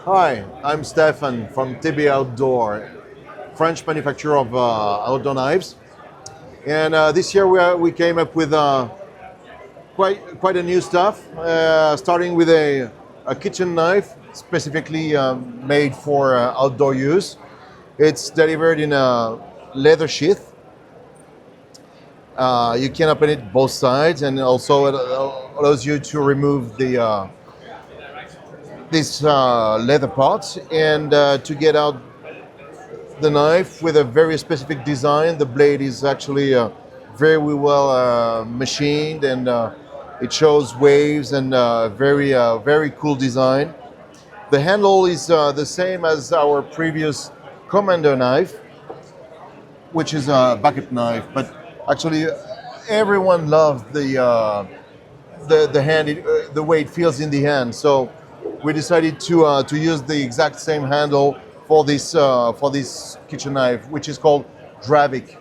Hi, I'm Stefan from TB Outdoor, French manufacturer of outdoor knives. And this year we came up with quite a new stuff, starting with a kitchen knife specifically made for outdoor use. It's delivered in a leather sheath. You can open it both sides, and also it allows you to remove this leather part and to get out the knife with a very specific design. The blade is actually very well machined, and it shows waves and very cool design. The handle is the same as our previous Commander knife, which is a bucket knife, but actually everyone loves the hand, the way it feels in the hand. So we decided to use the exact same handle for this kitchen knife, which is called Dravik.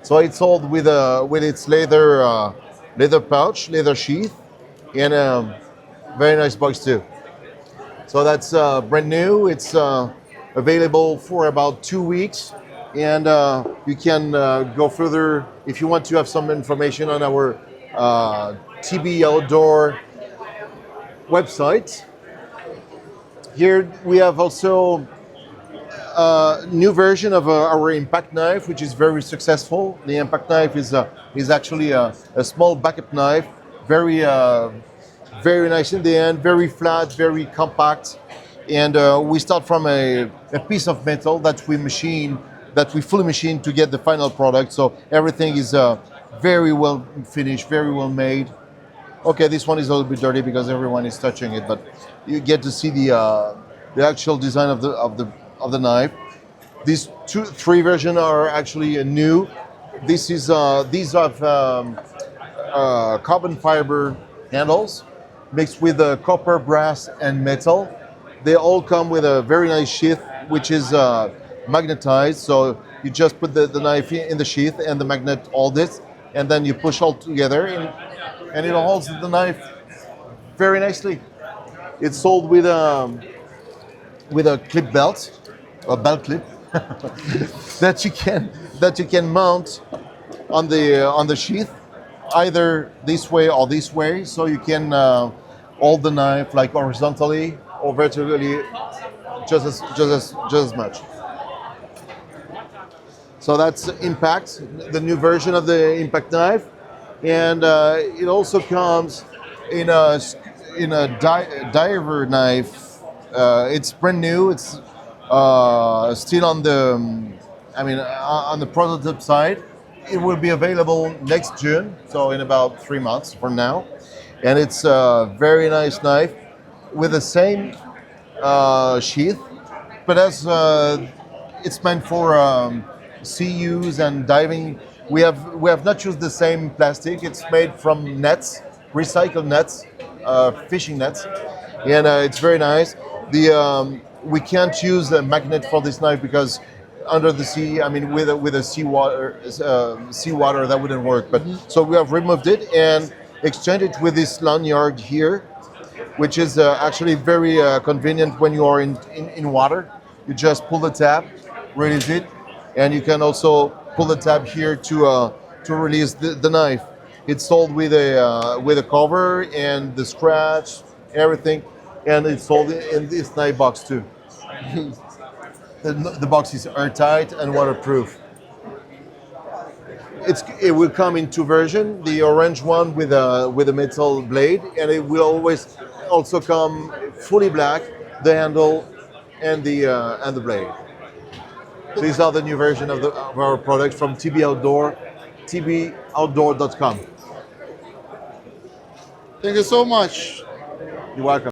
So it's sold with its leather pouch, leather sheath, and a very nice box too. So that's brand new. It's available for about 2 weeks, and you can go further if you want to have some information on our TB Outdoor website. Here we have also a new version of our impact knife, which is very successful. The impact knife is actually a small bucket knife, very nice in the end, very flat, very compact. And we start from a piece of metal that we fully machine to get the final product. So everything is very well finished, very well made. Okay, this one is a little bit dirty because everyone is touching it, but you get to see the actual design of the knife. These three versions are actually new. These have carbon fiber handles mixed with copper, brass, and metal. They all come with a very nice sheath, which is magnetized. So you just put the knife in the sheath, and the magnet holds it, and then you push all together, and it holds the knife very nicely. It's sold with a clip belt, a belt clip that you can mount on the sheath, either this way or this way, so you can hold the knife like horizontally or vertically, just as much. So that's Impact, the new version of the Impact knife, and it also comes in a diver knife. It's brand new. It's still on on the prototype side. It will be available next June, so in about 3 months from now, and it's a very nice knife with the same sheath, but as it's meant for sea use and diving. We have not used the same plastic. It's made from nets, recycled nets, fishing nets, and it's very nice. We can't use a magnet for this knife because under the sea, I mean, with a seawater that wouldn't work. But so we have removed it and exchanged it with this lanyard here, which is actually very convenient when you are in water. You just pull the tab, release it, and you can also pull the tab here to release the knife. It's sold with a cover and the scratch, everything, and it's sold in this knife box too. The box is airtight and waterproof. It will come in two versions: the orange one with a metal blade, and it will always also come fully black, the handle and the blade. These are the new version of our product from TB Outdoor, tboutdoor.com. Thank you so much. You're welcome.